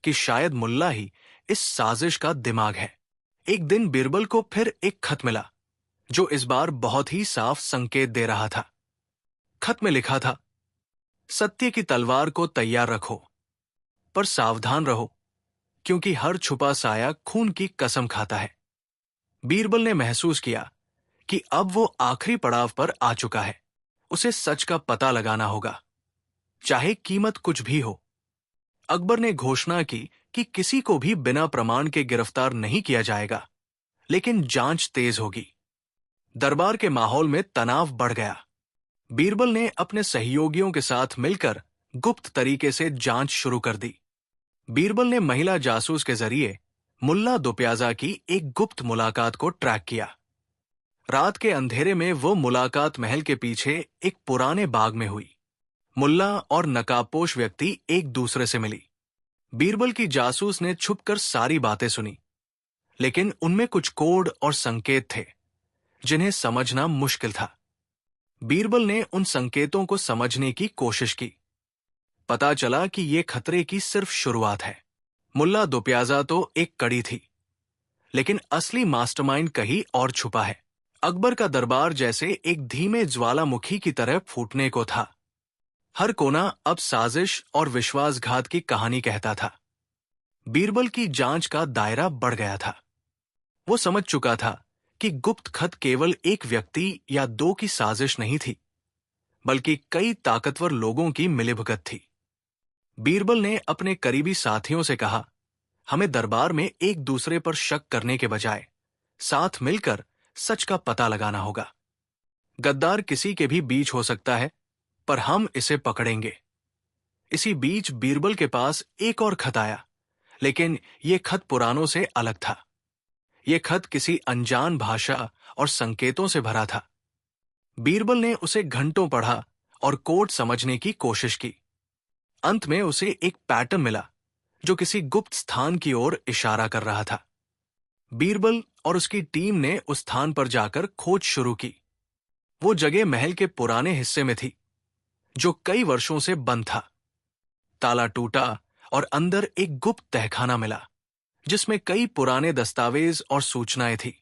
कि शायद मुल्ला ही इस साजिश का दिमाग है। एक दिन बीरबल को फिर एक खत मिला, जो इस बार बहुत ही साफ संकेत दे रहा था। खत में लिखा था, सत्य की तलवार को तैयार रखो, पर सावधान रहो, क्योंकि हर छुपा साया खून की कसम खाता है। बीरबल ने महसूस किया कि अब वो आखिरी पड़ाव पर आ चुका है। उसे सच का पता लगाना होगा, चाहे कीमत कुछ भी हो। अकबर ने घोषणा की कि किसी को भी बिना प्रमाण के गिरफ्तार नहीं किया जाएगा, लेकिन जांच तेज होगी। दरबार के माहौल में तनाव बढ़ गया। बीरबल ने अपने सहयोगियों के साथ मिलकर गुप्त तरीके से जांच शुरू कर दी। बीरबल ने महिला जासूस के जरिए मुल्ला दो प्याजा की एक गुप्त मुलाकात को ट्रैक किया। रात के अंधेरे में वो मुलाकात महल के पीछे एक पुराने बाग में हुई। मुल्ला और नकाबपोश व्यक्ति एक दूसरे से मिली। बीरबल की जासूस ने छुपकर सारी बातें सुनी, लेकिन उनमें कुछ कोड और संकेत थे जिन्हें समझना मुश्किल था। बीरबल ने उन संकेतों को समझने की कोशिश की। पता चला कि ये खतरे की सिर्फ शुरुआत है। मुल्ला दुप्याजा तो एक कड़ी थी, लेकिन असली मास्टरमाइंड कहीं और छुपा है। अकबर का दरबार जैसे एक धीमे ज्वालामुखी की तरह फूटने को था। हर कोना अब साजिश और विश्वासघात की कहानी कहता था। बीरबल की जांच का दायरा बढ़ गया था। वो समझ चुका था कि गुप्त खत केवल एक व्यक्ति या दो की साजिश नहीं थी, बल्कि कई ताकतवर लोगों की मिलीभगत थी। बीरबल ने अपने करीबी साथियों से कहा, हमें दरबार में एक दूसरे पर शक करने के बजाय साथ मिलकर सच का पता लगाना होगा। गद्दार किसी के भी बीच हो सकता है, पर हम इसे पकड़ेंगे। इसी बीच बीरबल के पास एक और खत आया, लेकिन यह खत पुरानों से अलग था। यह खत किसी अनजान भाषा और संकेतों से भरा था। बीरबल ने उसे घंटों पढ़ा और कोड समझने की कोशिश की। अंत में उसे एक पैटर्न मिला जो किसी गुप्त स्थान की ओर इशारा कर रहा था। बीरबल और उसकी टीम ने उस स्थान पर जाकर खोज शुरू की। वो जगह महल के पुराने हिस्से में थी, जो कई वर्षों से बंद था। ताला टूटा और अंदर एक गुप्त तहखाना मिला, जिसमें कई पुराने दस्तावेज और सूचनाएं थी।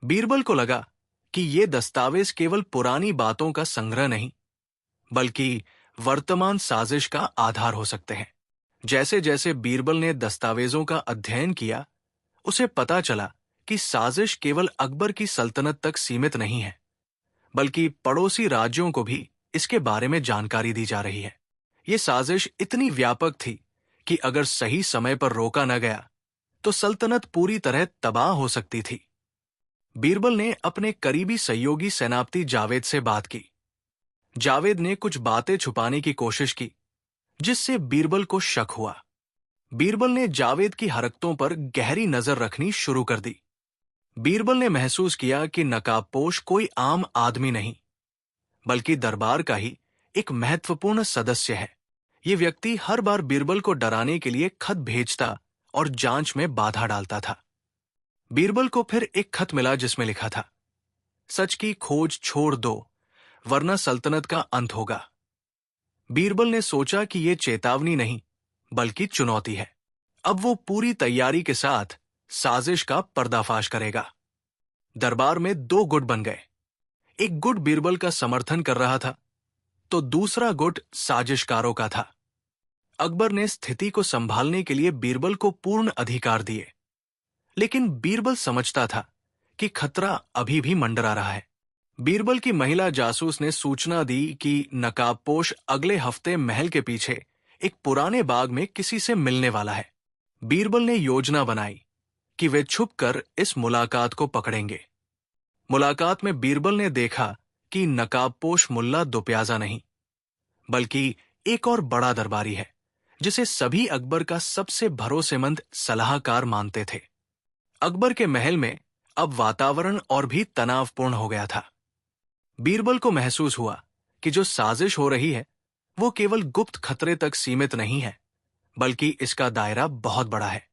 बीरबल को लगा कि ये दस्तावेज केवल पुरानी बातों का संग्रह नहीं, बल्कि वर्तमान साजिश का आधार हो सकते हैं। जैसे जैसे बीरबल ने दस्तावेजों का अध्ययन किया, उसे पता चला कि साजिश केवल अकबर की सल्तनत तक सीमित नहीं है, बल्कि पड़ोसी राज्यों को भी इसके बारे में जानकारी दी जा रही है। ये साजिश इतनी व्यापक थी कि अगर सही समय पर रोका न गया तो सल्तनत पूरी तरह तबाह हो सकती थी। बीरबल ने अपने करीबी सहयोगी सेनापति जावेद से बात की। जावेद ने कुछ बातें छुपाने की कोशिश की, जिससे बीरबल को शक हुआ। बीरबल ने जावेद की हरकतों पर गहरी नजर रखनी शुरू कर दी। बीरबल ने महसूस किया कि नकाबपोश कोई आम आदमी नहीं, बल्कि दरबार का ही एक महत्वपूर्ण सदस्य है। ये व्यक्ति हर बार बीरबल को डराने के लिए खत भेजता और जांच में बाधा डालता था। बीरबल को फिर एक खत मिला जिसमें लिखा था, सच की खोज छोड़ दो, वरना सल्तनत का अंत होगा। बीरबल ने सोचा कि यह चेतावनी नहीं, बल्कि चुनौती है। अब वो पूरी तैयारी के साथ साजिश का पर्दाफाश करेगा। दरबार में दो गुट बन गए। एक गुट बीरबल का समर्थन कर रहा था, तो दूसरा गुट साजिशकारों का था। अकबर ने स्थिति को संभालने के लिए बीरबल को पूर्ण अधिकार दिए, लेकिन बीरबल समझता था कि खतरा अभी भी मंडरा रहा है। बीरबल की महिला जासूस ने सूचना दी कि नकाबपोश अगले हफ्ते महल के पीछे एक पुराने बाग में किसी से मिलने वाला है। बीरबल ने योजना बनाई कि वे छुपकर इस मुलाकात को पकड़ेंगे। मुलाकात में बीरबल ने देखा कि नकाबपोश मुल्ला दुप्याजा नहीं, बल्कि एक और बड़ा दरबारी है, जिसे सभी अकबर का सबसे भरोसेमंद सलाहकार मानते थे। अकबर के महल में अब वातावरण और भी तनावपूर्ण हो गया था। बीरबल को महसूस हुआ कि जो साजिश हो रही है वो केवल गुप्त खतरे तक सीमित नहीं है, बल्कि इसका दायरा बहुत बड़ा है।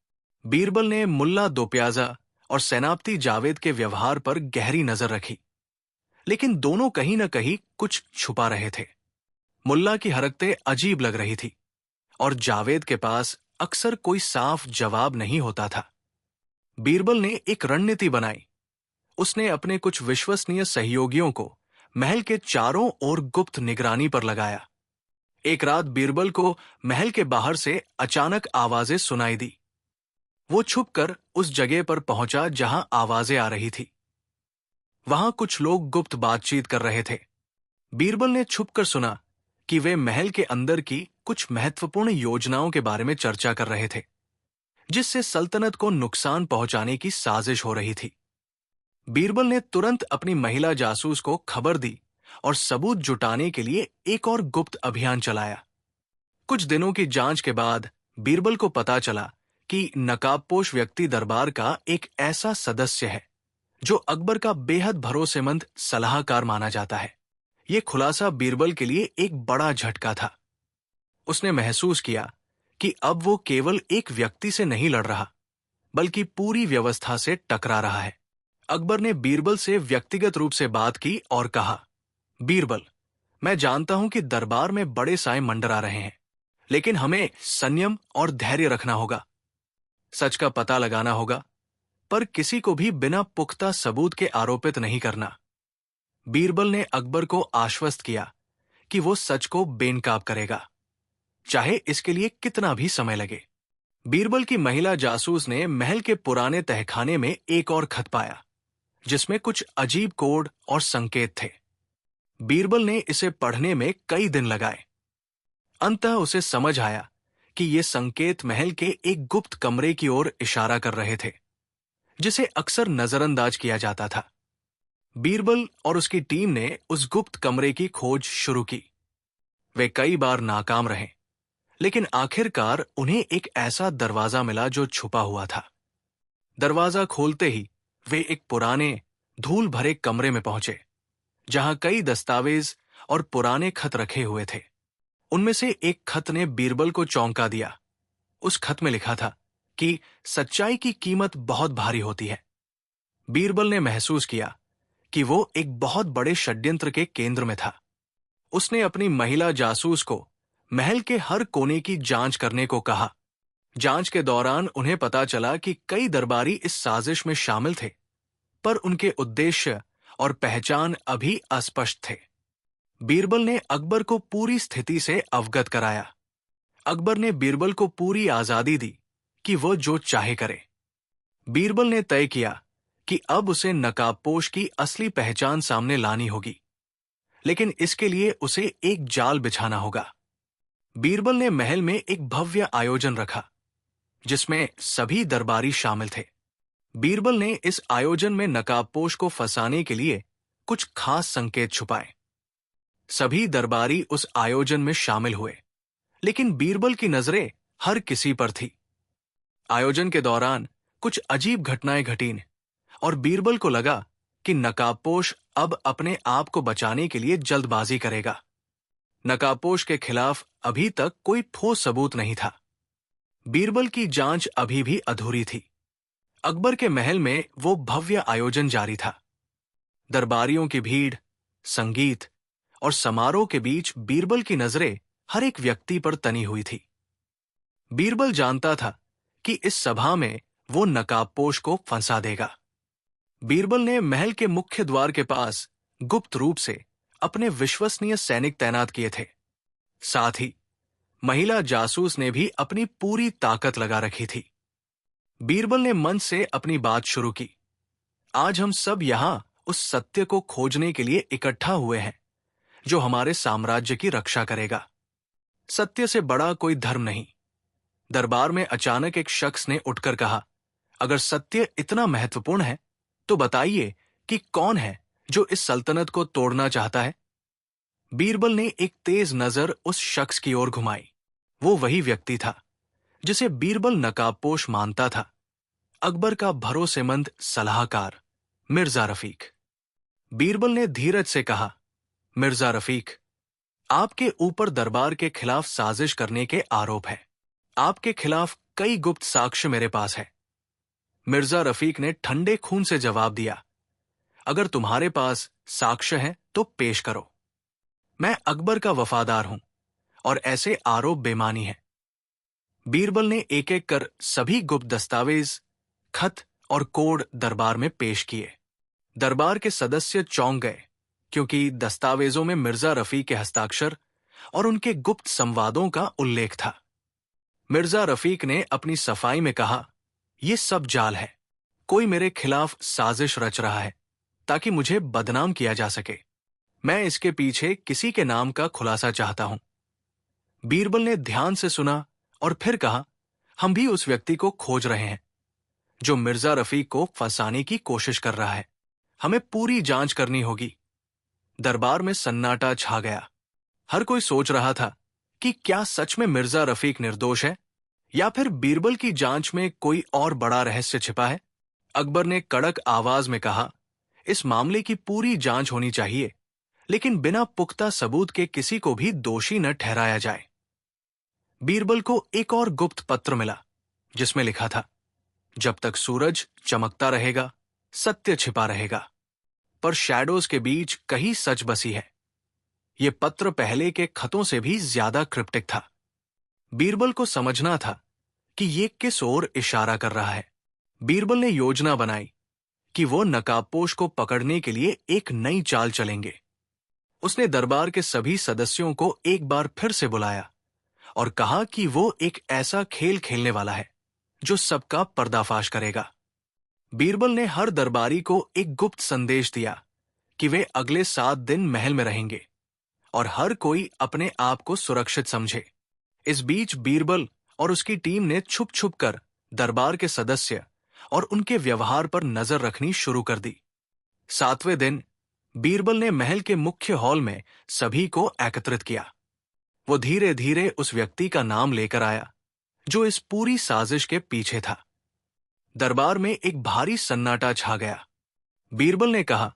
बीरबल ने मुल्ला दुप्याजा और सेनापति जावेद के व्यवहार पर गहरी नजर रखी, लेकिन दोनों कहीं न कहीं कुछ छुपा रहे थे। मुल्ला की हरकतें अजीब लग रही थी और जावेद के पास अक्सर कोई साफ जवाब नहीं होता था। बीरबल ने एक रणनीति बनाई। उसने अपने कुछ विश्वसनीय सहयोगियों को महल के चारों ओर गुप्त निगरानी पर लगाया। एक रात बीरबल को महल के बाहर से अचानक आवाजें सुनाई दी। वो छुपकर उस जगह पर पहुंचा जहां आवाजें आ रही थी। वहां कुछ लोग गुप्त बातचीत कर रहे थे। बीरबल ने छुपकर सुना कि वे महल के अंदर की कुछ महत्वपूर्ण योजनाओं के बारे में चर्चा कर रहे थे, जिससे सल्तनत को नुकसान पहुंचाने की साजिश हो रही थी। बीरबल ने तुरंत अपनी महिला जासूस को खबर दी और सबूत जुटाने के लिए एक और गुप्त अभियान चलाया। कुछ दिनों की जांच के बाद बीरबल को पता चला कि नकाबपोश व्यक्ति दरबार का एक ऐसा सदस्य है जो अकबर का बेहद भरोसेमंद सलाहकार माना जाता है। यह खुलासा बीरबल के लिए एक बड़ा झटका था। उसने महसूस किया कि अब वो केवल एक व्यक्ति से नहीं लड़ रहा, बल्कि पूरी व्यवस्था से टकरा रहा है। अकबर ने बीरबल से व्यक्तिगत रूप से बात की और कहा, बीरबल, मैं जानता हूं कि दरबार में बड़े साए मंडरा रहे हैं, लेकिन हमें संयम और धैर्य रखना होगा। सच का पता लगाना होगा, पर किसी को भी बिना पुख्ता सबूत के आरोपित नहीं करना। बीरबल ने अकबर को आश्वस्त किया कि वो सच को बेनकाब करेगा, चाहे इसके लिए कितना भी समय लगे। बीरबल की महिला जासूस ने महल के पुराने तहखाने में एक और खत पाया, जिसमें कुछ अजीब कोड और संकेत थे। बीरबल ने इसे पढ़ने में कई दिन लगाए। अंततः उसे समझ आया कि ये संकेत महल के एक गुप्त कमरे की ओर इशारा कर रहे थे, जिसे अक्सर नजरअंदाज किया जाता था। बीरबल और उसकी टीम ने उस गुप्त कमरे की खोज शुरू की। वे कई बार नाकाम रहे, लेकिन आखिरकार उन्हें एक ऐसा दरवाजा मिला जो छुपा हुआ था। दरवाजा खोलते ही वे एक पुराने, धूल भरे कमरे में पहुंचे, जहां कई दस्तावेज और पुराने खत रखे हुए थे। उनमें से एक खत ने बीरबल को चौंका दिया। उस खत में लिखा था कि सच्चाई की कीमत बहुत भारी होती है। बीरबल ने महसूस किया कि वो एक बहुत बड़े षड्यंत्र के केंद्र में था। उसने अपनी महिला जासूस को महल के हर कोने की जांच करने को कहा। जांच के दौरान उन्हें पता चला कि कई दरबारी इस साजिश में शामिल थे, पर उनके उद्देश्य और पहचान अभी अस्पष्ट थे। बीरबल ने अकबर को पूरी स्थिति से अवगत कराया। अकबर ने बीरबल को पूरी आजादी दी कि वह जो चाहे करे। बीरबल ने तय किया कि अब उसे नकाबपोश की असली पहचान सामने लानी होगी, लेकिन इसके लिए उसे एक जाल बिछाना होगा। बीरबल ने महल में एक भव्य आयोजन रखा, जिसमें सभी दरबारी शामिल थे। बीरबल ने इस आयोजन में नकाबपोश को फंसाने के लिए कुछ खास संकेत छुपाए। सभी दरबारी उस आयोजन में शामिल हुए, लेकिन बीरबल की नजरें हर किसी पर थी। आयोजन के दौरान कुछ अजीब घटनाएं घटीं और बीरबल को लगा कि नकाबपोश अब अपने आप को बचाने के लिए जल्दबाजी करेगा। नकाबपोश के खिलाफ अभी तक कोई ठोस सबूत नहीं था। बीरबल की जांच अभी भी अधूरी थी। अकबर के महल में वो भव्य आयोजन जारी था। दरबारियों की भीड़, संगीत और समारोह के बीच बीरबल की नजरें हर एक व्यक्ति पर तनी हुई थी। बीरबल जानता था कि इस सभा में वो नकाबपोश को फंसा देगा। बीरबल ने महल के मुख्य द्वार के पास गुप्त रूप से अपने विश्वसनीय सैनिक तैनात किए थे। साथ ही महिला जासूस ने भी अपनी पूरी ताकत लगा रखी थी। बीरबल ने मन से अपनी बात शुरू की। आज हम सब यहां उस सत्य को खोजने के लिए इकट्ठा हुए हैं, जो हमारे साम्राज्य की रक्षा करेगा। सत्य से बड़ा कोई धर्म नहीं। दरबार में अचानक एक शख्स ने उठकर कहा, अगर सत्य इतना महत्वपूर्ण है, तो बताइए कि कौन है जो इस सल्तनत को तोड़ना चाहता है। बीरबल ने एक तेज नजर उस शख्स की ओर घुमाई। वो वही व्यक्ति था जिसे बीरबल नकाबपोश मानता था, अकबर का भरोसेमंद सलाहकार मिर्जा रफीक। बीरबल ने धीरज से कहा, मिर्जा रफीक, आपके ऊपर दरबार के खिलाफ साजिश करने के आरोप है। आपके खिलाफ कई गुप्त साक्ष्य मेरे पास है। मिर्जा रफीक ने ठंडे खून से जवाब दिया, अगर तुम्हारे पास साक्ष्य हैं तो पेश करो। मैं अकबर का वफादार हूं और ऐसे आरोप बेमानी हैं। बीरबल ने एक एक कर सभी गुप्त दस्तावेज, खत और कोड दरबार में पेश किए। दरबार के सदस्य चौंक गए, क्योंकि दस्तावेजों में मिर्जा रफीक के हस्ताक्षर और उनके गुप्त संवादों का उल्लेख था। मिर्जा रफीक ने अपनी सफाई में कहा, यह सब जाल है। कोई मेरे खिलाफ साजिश रच रहा है ताकि मुझे बदनाम किया जा सके। मैं इसके पीछे किसी के नाम का खुलासा चाहता हूं। बीरबल ने ध्यान से सुना और फिर कहा, हम भी उस व्यक्ति को खोज रहे हैं जो मिर्जा रफीक को फंसाने की कोशिश कर रहा है। हमें पूरी जांच करनी होगी। दरबार में सन्नाटा छा गया। हर कोई सोच रहा था कि क्या सच में मिर्जा रफीक निर्दोष है या फिर बीरबल की जांच में कोई और बड़ा रहस्य छिपा है। अकबर ने कड़क आवाज में कहा, इस मामले की पूरी जांच होनी चाहिए, लेकिन बिना पुख्ता सबूत के किसी को भी दोषी न ठहराया जाए। बीरबल को एक और गुप्त पत्र मिला, जिसमें लिखा था, जब तक सूरज चमकता रहेगा, सत्य छिपा रहेगा, पर शैडोज के बीच कहीं सच बसी है। ये पत्र पहले के खतों से भी ज्यादा क्रिप्टिक था। बीरबल को समझना था कि ये किस ओर इशारा कर रहा है। बीरबल ने योजना बनाई कि वो नकाबपोश को पकड़ने के लिए एक नई चाल चलेंगे। उसने दरबार के सभी सदस्यों को एक बार फिर से बुलाया और कहा कि वो एक ऐसा खेल खेलने वाला है जो सबका पर्दाफाश करेगा। बीरबल ने हर दरबारी को एक गुप्त संदेश दिया कि वे अगले 7 दिन महल में रहेंगे और हर कोई अपने आप को सुरक्षित समझे। इस बीच बीरबल और उसकी टीम ने छुप छुप कर दरबार के सदस्य और उनके व्यवहार पर नजर रखनी शुरू कर दी। 7वें दिन बीरबल ने महल के मुख्य हॉल में सभी को एकत्रित किया। वो धीरे धीरे उस व्यक्ति का नाम लेकर आया जो इस पूरी साजिश के पीछे था। दरबार में एक भारी सन्नाटा छा गया। बीरबल ने कहा,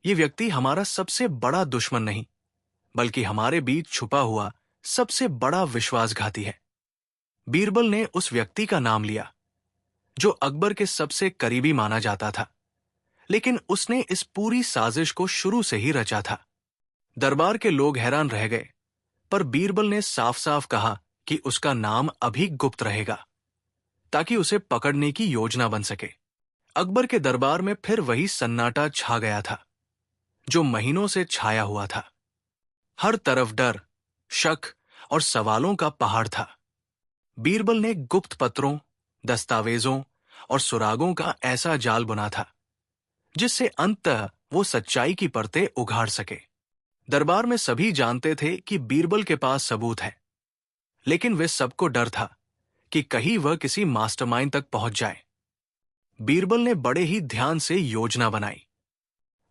यह व्यक्ति हमारा सबसे बड़ा दुश्मन नहीं, बल्कि हमारे बीच छुपा हुआ सबसे बड़ा विश्वासघाती है। बीरबल ने उस व्यक्ति का नाम लिया जो अकबर के सबसे करीबी माना जाता था, लेकिन उसने इस पूरी साजिश को शुरू से ही रचा था। दरबार के लोग हैरान रह गए, पर बीरबल ने साफ साफ कहा कि उसका नाम अभी गुप्त रहेगा ताकि उसे पकड़ने की योजना बन सके। अकबर के दरबार में फिर वही सन्नाटा छा गया था जो महीनों से छाया हुआ था। हर तरफ डर, शक और सवालों का पहाड़ था। बीरबल ने गुप्त पत्रों, दस्तावेजों और सुरागों का ऐसा जाल बुना था जिससे अंततः वो सच्चाई की परतें उघाड़ सके। दरबार में सभी जानते थे कि बीरबल के पास सबूत है, लेकिन वे सबको डर था कि कहीं वह किसी मास्टरमाइंड तक पहुंच जाए। बीरबल ने बड़े ही ध्यान से योजना बनाई।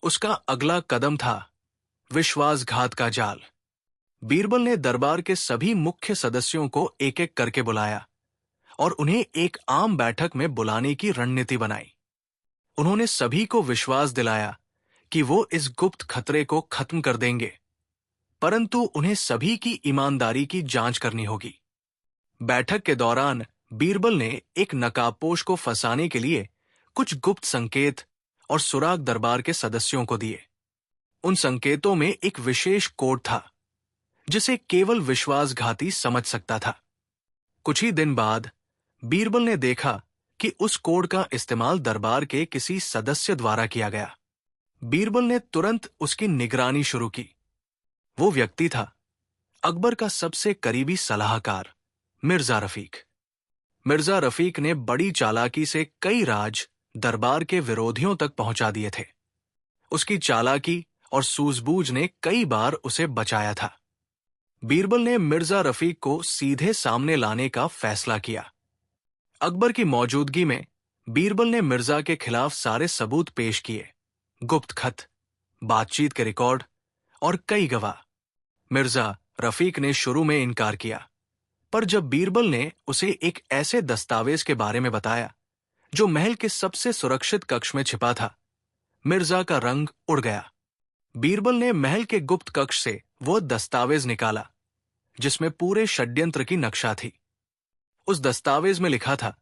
उसका अगला कदम था विश्वासघात का जाल। बीरबल ने दरबार के सभी मुख्य सदस्यों को एक एक करके बुलाया और उन्हें एक आम बैठक में बुलाने की रणनीति बनाई। उन्होंने सभी को विश्वास दिलाया कि वो इस गुप्त खतरे को खत्म कर देंगे, परंतु उन्हें सभी की ईमानदारी की जांच करनी होगी। बैठक के दौरान बीरबल ने एक नकाबपोश को फंसाने के लिए कुछ गुप्त संकेत और सुराग दरबार के सदस्यों को दिए। उन संकेतों में एक विशेष कोड था जिसे केवल विश्वासघाती समझ सकता था। कुछ ही दिन बाद बीरबल ने देखा कि उस कोड का इस्तेमाल दरबार के किसी सदस्य द्वारा किया गया। बीरबल ने तुरंत उसकी निगरानी शुरू की। वो व्यक्ति था अकबर का सबसे करीबी सलाहकार मिर्जा रफीक। मिर्जा रफीक ने बड़ी चालाकी से कई राज दरबार के विरोधियों तक पहुंचा दिए थे। उसकी चालाकी और सूझबूझ ने कई बार उसे बचाया था। बीरबल ने मिर्जा रफीक को सीधे सामने लाने का फैसला किया। अकबर की मौजूदगी में बीरबल ने मिर्जा के खिलाफ सारे सबूत पेश किए, गुप्त खत, बातचीत के रिकॉर्ड और कई गवाह। मिर्जा रफीक ने शुरू में इनकार किया, पर जब बीरबल ने उसे एक ऐसे दस्तावेज के बारे में बताया जो महल के सबसे सुरक्षित कक्ष में छिपा था, मिर्जा का रंग उड़ गया। बीरबल ने महल के गुप्त कक्ष से वो दस्तावेज निकाला जिसमें पूरे षड्यंत्र की नक्शा थी। उस दस्तावेज में लिखा था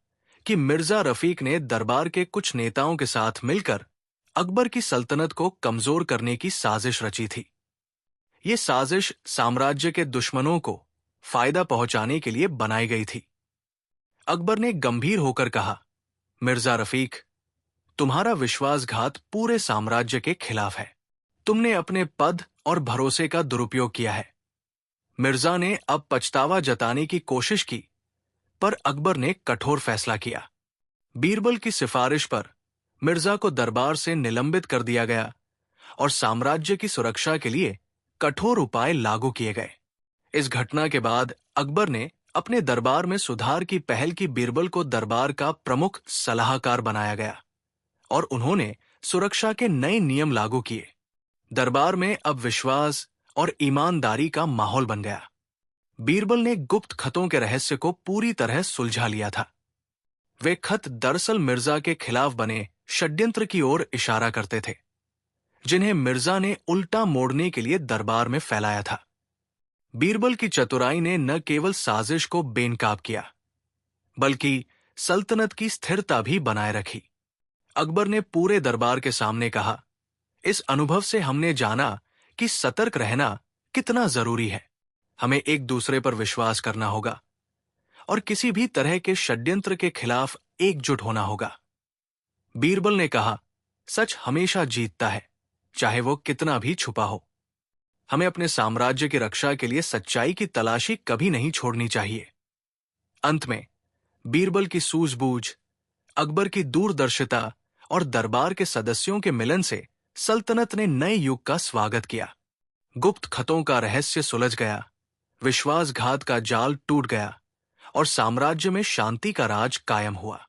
कि मिर्जा रफीक ने दरबार के कुछ नेताओं के साथ मिलकर अकबर की सल्तनत को कमजोर करने की साजिश रची थी। ये साजिश साम्राज्य के दुश्मनों को फायदा पहुंचाने के लिए बनाई गई थी। अकबर ने गंभीर होकर कहा, मिर्जा रफीक, तुम्हारा विश्वासघात पूरे साम्राज्य के खिलाफ है। तुमने अपने पद और भरोसे का दुरुपयोग किया है। मिर्जा ने अब पछतावा जताने की कोशिश की, पर अकबर ने कठोर फैसला किया। बीरबल की सिफारिश पर मिर्जा को दरबार से निलंबित कर दिया गया और साम्राज्य की सुरक्षा के लिए कठोर उपाय लागू किए गए। इस घटना के बाद अकबर ने अपने दरबार में सुधार की पहल की बीरबल को दरबार का प्रमुख सलाहकार बनाया गया और उन्होंने सुरक्षा के नए नियम लागू किए। दरबार में अब विश्वास और ईमानदारी का माहौल बन गया। बीरबल ने गुप्त खतों के रहस्य को पूरी तरह सुलझा लिया था। वे खत दरअसल मिर्जा के खिलाफ बने षड्यंत्र की ओर इशारा करते थे, जिन्हें मिर्जा ने उल्टा मोड़ने के लिए दरबार में फैलाया था। बीरबल की चतुराई ने न केवल साजिश को बेनकाब किया, बल्कि सल्तनत की स्थिरता भी बनाए रखी। अकबर ने पूरे दरबार के सामने कहा, इस अनुभव से हमने जाना कि सतर्क रहना कितना जरूरी है। हमें एक दूसरे पर विश्वास करना होगा और किसी भी तरह के षड्यंत्र के खिलाफ एकजुट होना होगा। बीरबल ने कहा, सच हमेशा जीतता है, चाहे वो कितना भी छुपा हो। हमें अपने साम्राज्य की रक्षा के लिए सच्चाई की तलाशी कभी नहीं छोड़नी चाहिए। अंत में बीरबल की सूझबूझ, अकबर की दूरदर्शिता और दरबार के सदस्यों के मिलन से सल्तनत ने नए युग का स्वागत किया। गुप्त खतों का रहस्य सुलझ गया, विश्वासघात का जाल टूट गया और साम्राज्य में शांति का राज कायम हुआ।